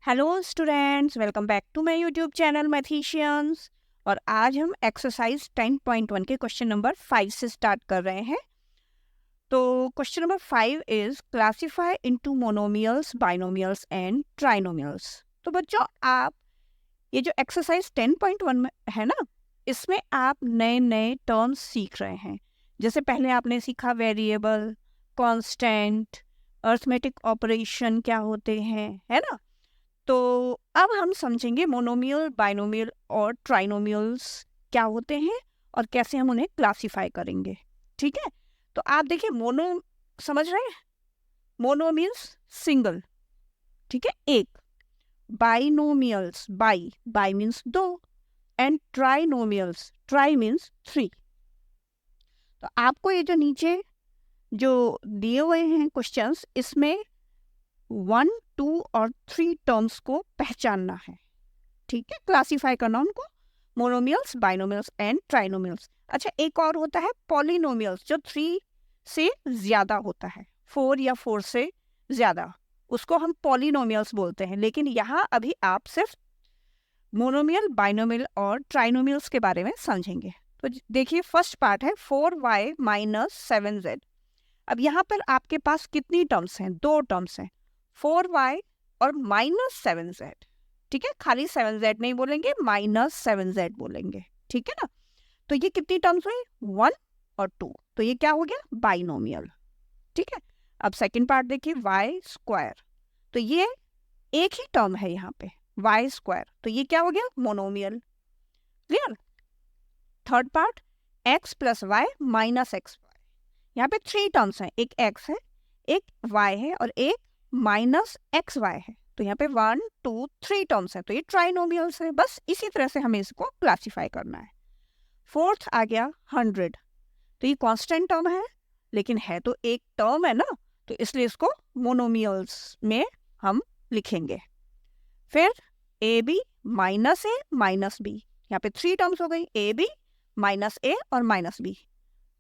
Hello students, welcome back to my YouTube channel Mathicians. और आज हम एक्सरसाइज 10.1 के क्वेश्चन नंबर 5 से स्टार्ट कर रहे हैं। तो question number 5 is classify into monomials, binomials and trinomials. तो बच्चों, आप ये जो एक्सरसाइज 10.1 में है ना, इसमें आप नए नए टर्म्स सीख रहे हैं। जैसे पहले आपने सीखा वेरिएबल, कांस्टेंट, अर्थमेटिक ऑपरेशन क्या होते हैं, है ना। तो अब हम समझेंगे मोनोमियल, बाइनोमियल और ट्राइनोमियल्स क्या होते हैं और कैसे हम उन्हें क्लासिफाई करेंगे। ठीक है, तो आप देखिए, मोनो समझ रहे हैं। मोनो मीन्स सिंगल, ठीक है, एक। बाइनोमियल्स, बाई बाई मीन्स दो। And trinomials, try means three. तो आपको ये जो नीचे जो दिए हुए हैं क्वेश्चंस, इसमें 1, 2 और 3 टर्म्स को पहचानना है। ठीक है, क्लासिफाई करना उनको, मोनोमियल्स, बाइनोमियल्स एंड ट्राइनोमियल्स। अच्छा, एक और होता है पॉलिनोमियल्स, जो 3 से ज्यादा होता है, 4 या 4 से ज्यादा, उसको हम पॉलिनोमियल्स बोलते हैं। लेकिन यहाँ अभी आप सिर्फ मोनोमियल, बाइनोमियल और ट्राइनोमियल्स के बारे में समझेंगे। तो देखिए, फर्स्ट पार्ट है 4y माइनस 7z। अब यहाँ पर आपके पास कितनी टर्म्स हैं? 2 टर्म्स हैं, 4y और माइनस 7z। ठीक है, खाली 7z नहीं बोलेंगे, माइनस 7z बोलेंगे। ठीक है ना। तो ये कितनी टर्म्स हुई? 1 और 2। तो ये क्या हो गया? बाइनोमियल। ठीक है। अब सेकंड पार्ट देखिए, वाई स्क्वायर। तो ये एक ही टर्म है यहाँ पे, वाई स्क्वायर। तो ये क्या हो गया? Monomial. Clear. Third part, x plus y minus x y. यहाँ पे 3 टर्म्स हैं, एक x है, एक y है और एक माइनस एक्स वाई है। तो यहाँ पे 1, 2, 3 टर्म्स हैं, तो ये ट्राइनोमियल्स है। बस इसी तरह से हमें इसको क्लासिफाई करना है। फोर्थ आ गया 100। तो ये कांस्टेंट टर्म है, लेकिन है तो एक टर्म है ना, तो इसलिए इसको मोनोमियल्स में हम लिखेंगे। फिर a b minus a minus b, यहाँ पे 3 टर्म्स हो गई, ए बी माइनस ए और माइनस बी।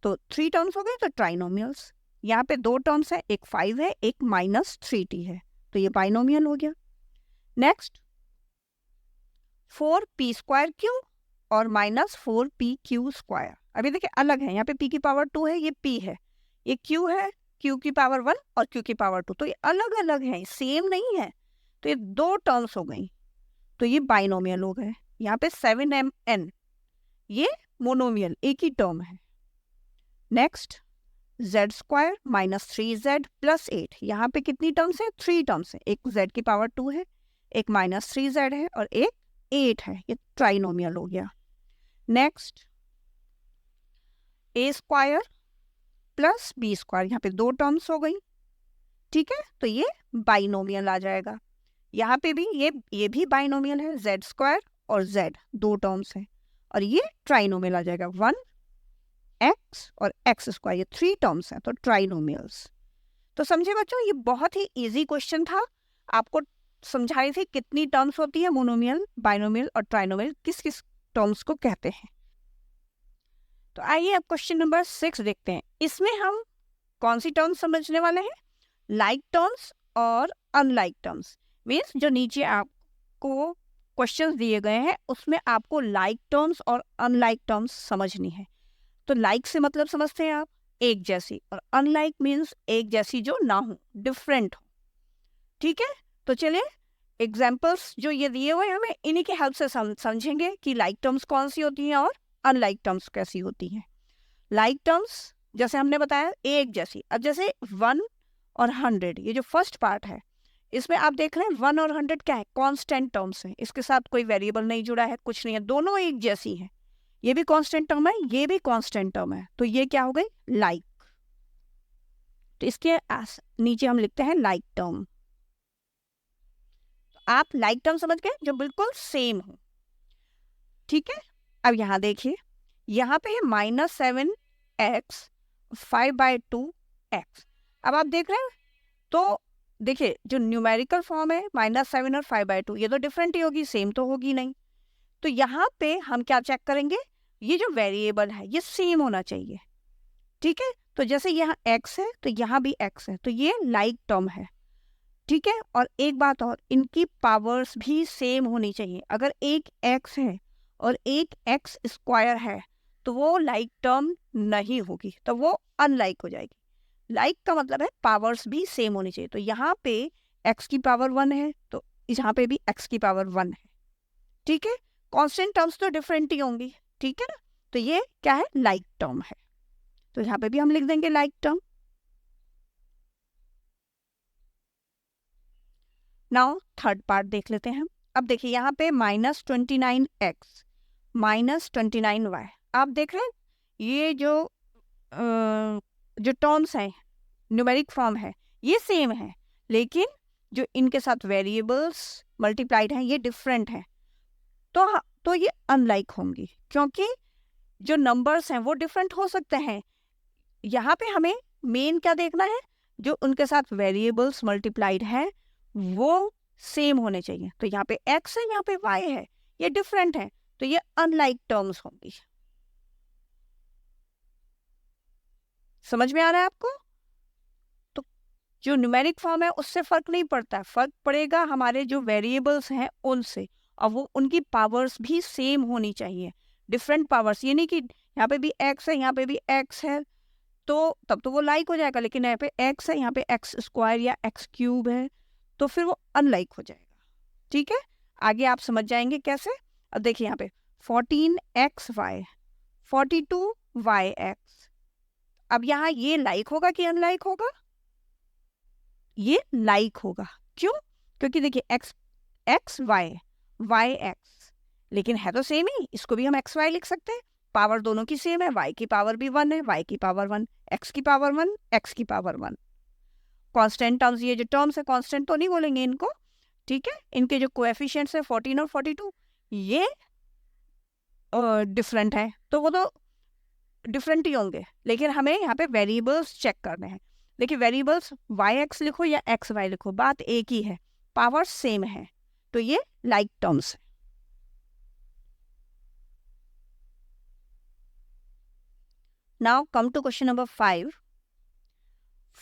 तो 3 टर्म्स हो गए, तो ट्राइनोमियल्स। यहाँ पे 2 टर्म्स है, एक 5 है, एक माइनस 3t है, तो ये बाइनोमियल हो गया। नेक्स्ट 4p स्क्वायर क्यू और माइनस 4p क्यू स्क्वायर। अभी देखिए अलग है, यहाँ पे p की पावर 2 है, ये p है, ये q है, q की पावर 1 और q की पावर 2। तो ये अलग अलग है, सेम नहीं है। तो ये 2 टर्म्स हो गई, तो ये बाइनोमियल हो गए। यहाँ पे 7mn, ये मोनोमियल, एक ही टर्म है। Next z square minus 3z plus 8। यहाँ पे कितनी टर्म्स है? 3 टर्म्स है, एक z की पावर 2 है, एक माइनस 3z है और एक 8 है। ये ट्राइनोमियल हो गया। Next a square plus b square, यहाँ पे 2 टर्म्स हो गई। ठीक है, तो ये बाइनोमियल आ जाएगा। यहाँ पे भी ये भी बाइनोमियल है, z स्क्वायर और z 2 टर्म्स है, और ये ट्राइनोमियल आ जाएगा, 1x और x स्क्वायर, ये 3 टर्म्स हैं, तो ट्राइनोमियल्स। तो समझे बच्चों, ये बहुत ही इजी क्वेश्चन था। आपको समझाई थी कितनी टर्म्स होती है, मोनोमियल, बाइनोमियल और ट्राइनोमियल, किस किस टर्म्स को कहते हैं। तो आइए अब क्वेश्चन नंबर 6 देखते हैं। इसमें हम कौन सी टर्म्स समझने वाले हैं? लाइक टर्म्स और अनलाइक टर्म्स। मीन्स जो नीचे आपको क्वेश्चंस दिए गए हैं, उसमें आपको लाइक टर्म्स और अनलाइक टर्म्स समझनी है। तो लाइक से मतलब समझते हैं आप, एक जैसी, और अनलाइक मीन्स एक जैसी जो ना हो, डिफरेंट हो। ठीक है, तो चलिए एग्जाम्पल्स जो ये दिए हुए हैं, हमें इन्हीं की हेल्प से समझेंगे कि लाइक टर्म्स कौन सी होती हैं और अनलाइक टर्म्स कैसी होती हैं। लाइक टर्म्स जैसे हमने बताया, एक जैसी। अब जैसे 1 और 100, ये जो फर्स्ट पार्ट है, इसमें आप देख रहे हैं 1 और 100 क्या है? कांस्टेंट टर्म्स हैं, इसके साथ कोई वेरिएबल नहीं जुड़ा है, कुछ नहीं है, दोनों एक जैसी है। ये भी कांस्टेंट टर्म है, ये भी कांस्टेंट टर्म है, तो ये क्या हो गई? लाइक। तो इसके नीचे हम लिखते हैं लाइक टर्म। आप लाइक टर्म समझ गए, जो बिल्कुल सेम हो। ठीक है, अब यहां देखिए, यहाँ पे है -7x 5/2x। अब आप देख रहे हैं, तो देखिए जो न्यूमेरिकल फॉर्म है -7 और 5/2, ये तो डिफरेंट ही होगी, सेम तो होगी नहीं। तो यहाँ पे हम क्या चेक करेंगे? ये जो वेरिएबल है ये सेम होना चाहिए। ठीक है, तो जैसे यहाँ x है तो यहाँ भी x है, तो ये लाइक टर्म है। ठीक है। और एक बात और, इनकी पावर्स भी सेम होनी चाहिए। अगर एक x है और एक x स्क्वायर है तो वो लाइक टर्म नहीं होगी, तो वो अनलाइक हो जाएगी। लाइक का मतलब है पावर्स भी सेम होनी चाहिए। तो यहाँ पे x की पावर 1 है तो यहाँ पे भी x की पावर 1 है। ठीक है, कांस्टेंट टर्म्स तो डिफरेंट ही होंगी। ठीक है ना, तो ये क्या है, लाइक टर्म है। तो यहाँ पे भी हम लिख देंगे like term. Now third part देख लेते हैं। अब देखिए यहाँ पे -29x -29y, आप देख रहे हैं ये जो टर्म्स हैं, न्यूमेरिक फॉर्म है, ये सेम है, लेकिन जो इनके साथ वेरिएबल्स मल्टीप्लाइड हैं ये डिफरेंट हैं। तो ये अनलाइक होंगी, क्योंकि जो नंबर्स हैं वो डिफरेंट हो सकते हैं। यहाँ पे हमें मेन क्या देखना है, जो उनके साथ वेरिएबल्स मल्टीप्लाइड है वो सेम होने चाहिए। तो यहाँ पे x है, यहाँ पे y है, ये डिफरेंट है, तो ये अनलाइक टर्म्स होंगी। समझ में आ रहा है आपको? तो जो न्यूमेरिक फॉर्म है उससे फर्क नहीं पड़ता, फर्क पड़ेगा हमारे जो वेरिएबल्स हैं उनसे, और वो उनकी पावर्स भी सेम होनी चाहिए। डिफरेंट पावर्स, ये नहीं कि यहाँ पे भी x है यहाँ पे भी x है तो तब तो वो लाइक हो जाएगा, लेकिन यहाँ पे x है यहाँ पे x स्क्वायर या x क्यूब है तो फिर वो अनलाइक हो जाएगा। ठीक है, आगे आप समझ जाएंगे कैसे। अब देखिए यहाँ पे 14xy 42yx, अब यहाँ ये लाइक होगा कि अनलाइक होगा? ये लाइक होगा। क्यों? क्योंकि देखिए x y y x, लेकिन है तो सेम ही, इसको भी हम x y लिख सकते हैं, पावर दोनों की सेम है, y की पावर भी 1 है, y की पावर 1, x की पावर 1, x की पावर 1। कांस्टेंट टर्म्स, ये जो टर्म्स है कांस्टेंट तो नहीं बोलेंगे इनको, ठीक है। इनके जो कोएफिशिएंट्स है 14 और 42 ये डिफरेंट है, तो वो तो डिफरेंट ही होंगे, लेकिन हमें यहाँ पे वेरिएबल्स चेक करने हैं। देखिए वेरिएबल्स yx लिखो या xy लिखो, बात एक ही है, पावर सेम है, तो ये लाइक टर्म्स है। Now come to question number 5।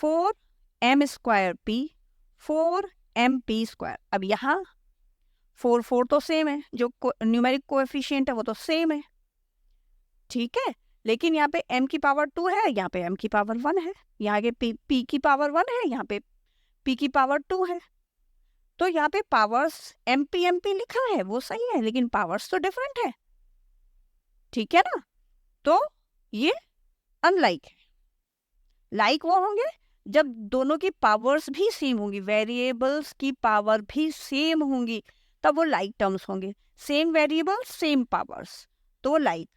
4m square p 4mp square. अब यहाँ 4 तो सेम है, जो न्यूमेरिक कोएफिशिएंट है वो तो सेम है, ठीक है। लेकिन यहाँ पे m की पावर 2 है, यहाँ पे m की पावर 1 है, यहाँ के p की पावर 1 है, यहाँ पे p की पावर 2 है। तो यहाँ पे पावर्स mp लिखा है वो सही है, लेकिन पावर्स तो डिफरेंट है, ठीक है ना। तो ये अनलाइक है। लाइक वो होंगे जब दोनों की पावर्स भी सेम होंगी, वेरिएबल्स की पावर भी सेम होंगी, तब वो लाइक टर्म्स होंगे। सेम वेरिएबल सेम पावर्स, तो लाइक,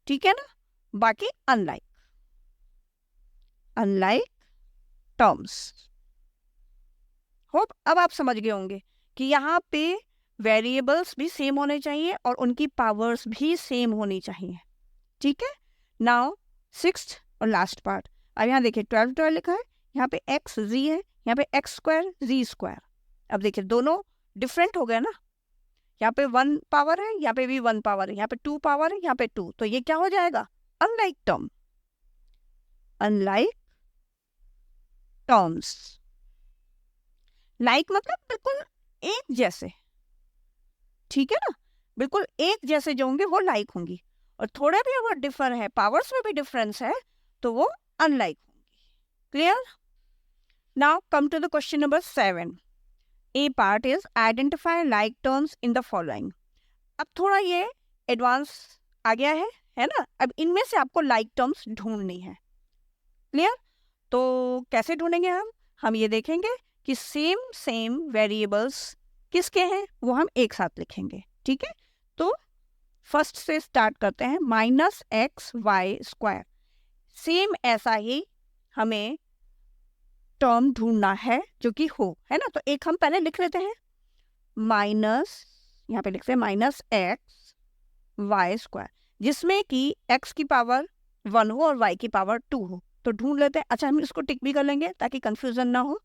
ठीक है ना। बाकी अनलाइक, अनलाइक टर्म्स। होप अब आप समझ गए होंगे कि यहाँ पे वेरिएबल्स भी सेम होने चाहिए और उनकी पावर्स भी सेम होनी चाहिए, ठीक है। नाउ 6th और लास्ट पार्ट। अब यहाँ देखिए 12 लिखा है, यहाँ पे x z है, यहाँ पे x स्क्वायर z स्क्वायर। अब देखिए दोनों डिफरेंट हो गए ना, यहाँ पे 1 पावर है, यहाँ पे भी 1 पावर है, यहाँ पे 2 पावर है, यहाँ पे 2, तो ये क्या हो जाएगा, unlike term, unlike terms. Like मतलब बिल्कुल एक जैसे, ठीक है ना, बिल्कुल एक जैसे जो होंगे वो लाइक होंगी, और थोड़े भी अगर डिफर है, पावर्स में भी डिफरेंस है, तो वो अनलाइक होंगी। Clear? Now come to the question number 7। A part is identify like terms in the following. अब थोड़ा ये एडवांस आ गया है ना। अब इनमें से आपको लाइक टर्म्स ढूंढनी है। क्लियर? तो कैसे ढूंढेंगे हम ये देखेंगे कि सेम वेरिएबल्स किसके हैं वो हम एक साथ लिखेंगे, ठीक है। तो फर्स्ट से स्टार्ट करते हैं, -xy स्क्वायर। सेम ऐसा ही हमें टर्म ढूंढना है जो कि हो, है ना। तो एक हम पहले लिख लेते हैं, यहाँ पे लिखते हैं -xy स्क्वायर, जिसमें कि x की पावर 1 हो और y की पावर 2 हो। तो ढूंढ लेते हैं। अच्छा, हम इसको टिक भी कर लेंगे ताकि कंफ्यूजन ना हो।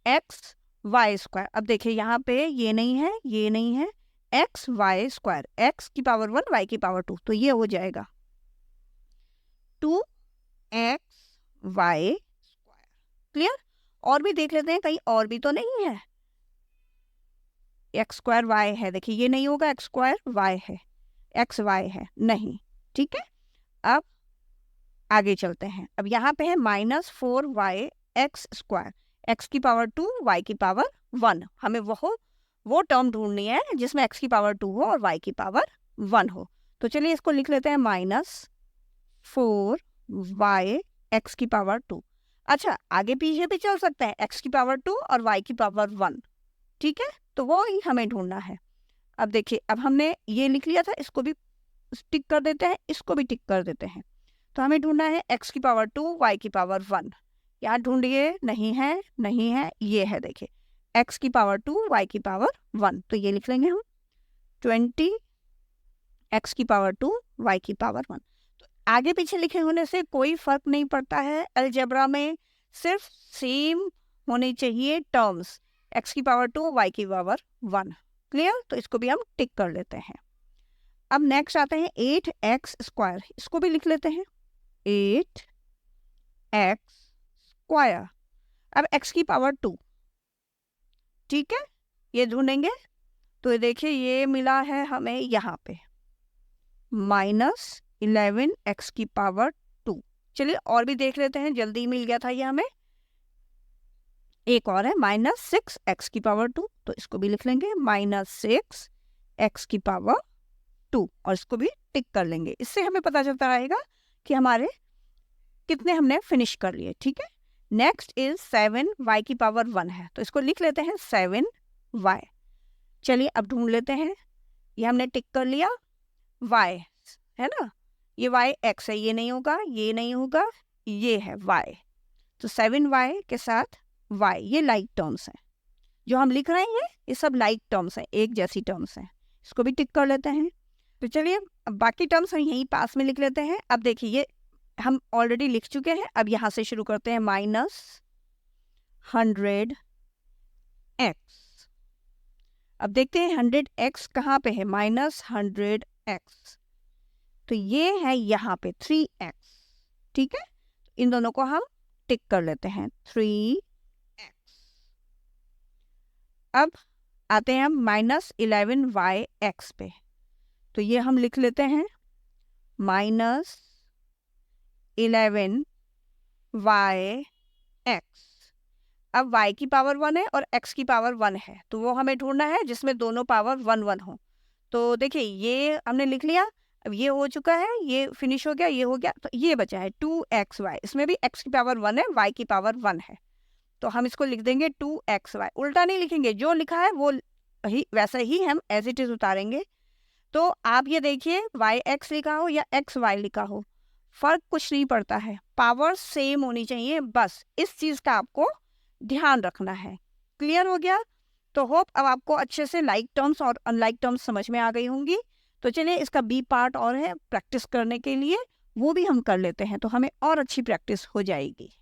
x y स्क्वायर, अब देखिए यहाँ पे ये नहीं है, ये नहीं है, x y स्क्वायर, x की पावर 1 y की पावर 2, तो ये हो जाएगा 2x y स्क्वायर। क्लियर? और भी देख लेते हैं, कहीं और भी तो नहीं है। एक्स स्क्वायर वाई है, देखिए ये नहीं होगा, एक्स स्क्वायर वाई है, एक्स वाई है, नहीं। ठीक है, अब आगे चलते हैं। अब यहाँ पे है -4y एक्स स्क्वायर, एक्स की पावर 2 वाई की पावर 1। हमें वो टर्म ढूंढनी है जिसमें एक्स की पावर 2 हो और वाई की पावर 1 हो। तो चलिए इसको लिख लेते हैं -4y एक्स की पावर 2। अच्छा, आगे पीछे भी चल सकते हैं, एक्स की पावर 2 और वाई की पावर 1। ठीक है, तो वो ही हमें ढूंढना है। अब देखिए, अब हमने ये लिख लिया था, इसको भी टिक कर देते हैं, इसको भी टिक कर देते हैं। तो हमें ढूंढना है एक्स की पावर 2 वाई की पावर 1। यहाँ ढूंढिए, नहीं है, नहीं है, ये है, देखिए एक्स की पावर 2 वाई की पावर 1। तो ये लिख लेंगे हम 20 एक्स की पावर 2 वाई की पावर 1। तो आगे पीछे लिखे होने से कोई फर्क नहीं पड़ता है अलजेब्रा में, सिर्फ सेम होनी चाहिए टर्म्स, एक्स की पावर 2 वाई की पावर 1। क्लियर? तो इसको भी हम टिक कर लेते हैं। अब नेक्स्ट आते हैं 8x स्क्वायर, इसको भी लिख लेते हैं 8x स्क्वायर। अब x की पावर 2, ठीक है, ये ढूंढेंगे। तो देखिए ये मिला है हमें यहाँ पे -11x की पावर 2। चलिए और भी देख लेते हैं, जल्दी मिल गया था ये हमें। एक और है -6x की पावर 2, तो इसको भी लिख लेंगे -6x की पावर 2 और इसको भी टिक कर लेंगे। इससे हमें पता चलता रहेगा कि हमारे कितने हमने फिनिश कर लिए। ठीक है, नेक्स्ट इज 7y की पावर 1 है, तो इसको लिख लेते हैं 7y। चलिए अब ढूंढ लेते हैं, ये हमने टिक कर लिया, y है ना, ये y x है, ये नहीं होगा, ये नहीं होगा, ये है y। तो 7y के साथ y, ये लाइक टर्म्स हैं जो हम लिख रहे हैं, ये सब लाइक टर्म्स हैं, एक जैसी टर्म्स हैं। इसको भी टिक कर लेते हैं। तो चलिए अब बाकी टर्म्स हम यहीं पास में लिख लेते हैं। अब देखिए ये हम ऑलरेडी लिख चुके हैं, अब यहाँ से शुरू करते हैं -100x। अब देखते हैं 100x कहाँ पे है, -100x, तो ये है यहाँ पे 3x। ठीक है, इन दोनों को हम टिक कर लेते हैं 3x। अब आते हैं हम -11yx पे, तो ये हम लिख लेते हैं -11yx। अब y की पावर 1 है और x की पावर 1 है, तो वो हमें ढूंढना है जिसमें दोनों पावर 1 1 हो। तो देखिए ये हमने लिख लिया, अब ये हो चुका है, ये फिनिश हो गया, ये हो गया, तो ये बचा है 2xy। इसमें भी x की पावर 1 है, y की पावर 1 है, तो हम इसको लिख देंगे 2xy। उल्टा नहीं लिखेंगे, जो लिखा है वो ही वैसा ही हम एज इट इज उतारेंगे। तो आप ये देखिए, yx लिखा हो या xy लिखा हो, फर्क कुछ नहीं पड़ता है, पावर सेम होनी चाहिए, बस इस चीज का आपको ध्यान रखना है। क्लियर हो गया? तो होप अब आपको अच्छे से लाइक टर्म्स और अनलाइक टर्म्स समझ में आ गई होंगी। तो चलिए इसका बी पार्ट और है प्रैक्टिस करने के लिए, वो भी हम कर लेते हैं, तो हमें और अच्छी प्रैक्टिस हो जाएगी।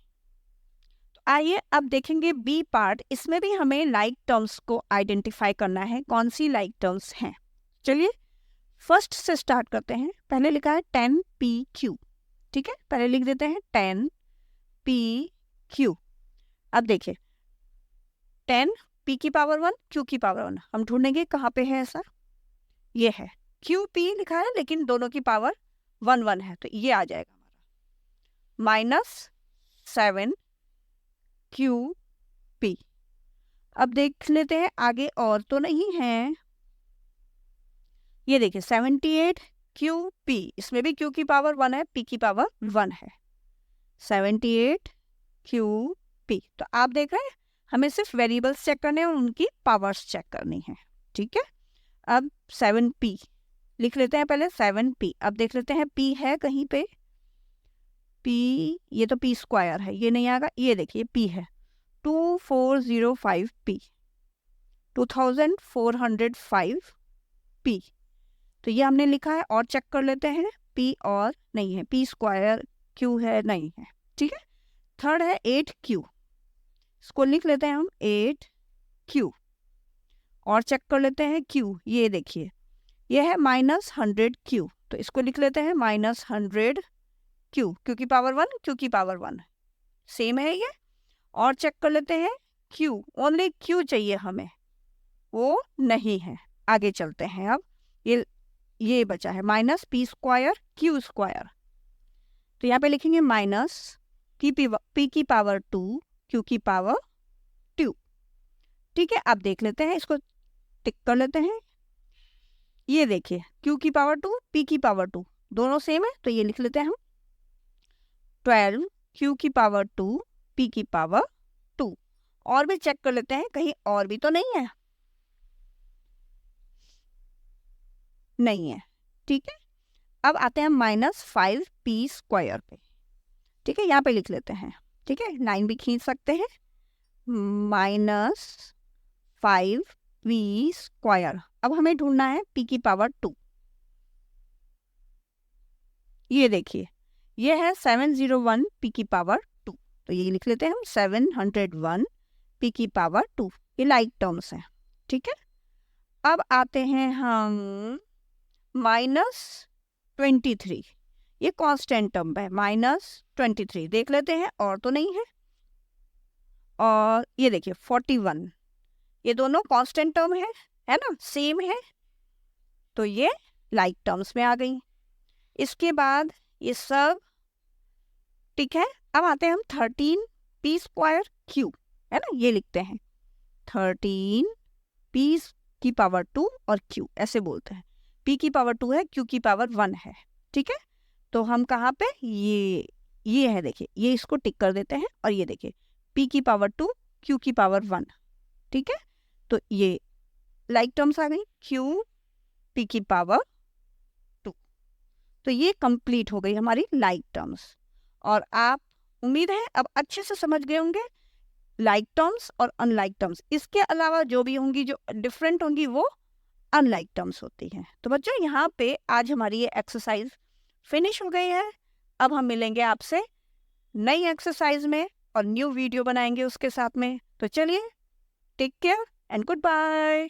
तो आइए अब देखेंगे बी पार्ट। इसमें भी हमें लाइक टर्म्स को आइडेंटिफाई करना है, कौन सी लाइक टर्म्स हैं। चलिए फर्स्ट से स्टार्ट करते हैं। पहले लिखा है 10pq, ठीक है, पहले लिख देते हैं 10pq। अब देखिए 10 p की पावर 1 q की पावर 1, हम ढूंढेंगे कहाँ पे है ऐसा, ये है, q p लिखा है लेकिन दोनों की पावर 1 1 है, तो ये आ जाएगा हमारा -7qp। अब देख लेते हैं आगे और तो नहीं है, ये देखिए 78qp, इसमें भी q की पावर 1 है, p की पावर 1 है, 78qp। तो आप देख रहे हैं हमें सिर्फ वेरिएबल्स चेक करने हैं और उनकी पावर्स चेक करनी है। ठीक है, अब 7p लिख लेते हैं, पहले 7p। अब देख लेते हैं p है कहीं पे, p, ये तो p स्क्वायर है, ये नहीं आएगा, ये देखिए p है 2405p, 2405p। तो ये हमने लिखा है, और चेक कर लेते हैं p और नहीं है, p स्क्वायर q है, नहीं है। ठीक है, थर्ड है 8q, इसको लिख लेते हैं हम 8q, और चेक कर लेते हैं q, ये देखिए ये है -100q, तो इसको लिख लेते हैं -100q, q की पावर 1 q की पावर 1 सेम है ये। और चेक कर लेते हैं क्यू, ओनली क्यू चाहिए हमें, वो नहीं है। आगे चलते हैं। अब ये बचा है minus P square Q square, तो यहाँ पे लिखेंगे माइनस पी की पावर 2 क्यू की पावर 2। ठीक है, अब देख लेते हैं, इसको टिक कर लेते हैं। ये देखिए क्यू की पावर 2 पी की पावर 2 दोनों सेम है, तो ये लिख लेते हैं हम 12 क्यू की पावर 2 पी की पावर 2। और भी चेक कर लेते हैं कहीं और भी तो नहीं है, नहीं है। ठीक है, अब आते हैं माइनस 5 पी स्क्वायर पे। ठीक है, यहाँ पे लिख लेते हैं। ठीक है, 9 भी खींच सकते हैं। माइनस 5 पी स्क्वायर, अब हमें ढूंढना है पी की पावर 2। ये देखिए ये है 701 पी की पावर 2, तो ये लिख लेते हैं हम 701 पी की पावर 2। ये लाइक टर्म्स हैं। ठीक है, अब आते हैं हम माइनस 23, ये कांस्टेंट टर्म है माइनस 23, देख लेते हैं और तो नहीं है। और ये देखिए 41, ये दोनों कांस्टेंट टर्म है ना, सेम है, तो ये लाइक टर्म्स में आ गई। इसके बाद ये सब ठीक है। अब आते हैं हम 13 पी स्क्वायर क्यू, है ना, ये लिखते हैं 13 पी की पावर 2 और क्यू ऐसे बोलते हैं। पी की पावर 2 है, क्यू की पावर 1 है। ठीक है, तो हम कहाँ पे ये है, देखिए ये इसको टिक कर देते हैं, और ये देखिए पी की पावर 2 क्यू की पावर 1। ठीक है, तो ये लाइक टर्म्स आ गई, क्यू पी की पावर 2। तो ये कंप्लीट हो गई हमारी लाइक टर्म्स, और आप उम्मीद है अब अच्छे से समझ गए होंगे लाइक टर्म्स और अनलाइक टर्म्स। इसके अलावा जो भी होंगी, जो डिफरेंट होंगी, वो अनलाइक टर्म्स होती हैं। तो बच्चों यहाँ पे आज हमारी ये एक्सरसाइज फिनिश हो गई है। अब हम मिलेंगे आपसे नई एक्सरसाइज में और न्यू वीडियो बनाएंगे उसके साथ में। तो चलिए, take care and good bye.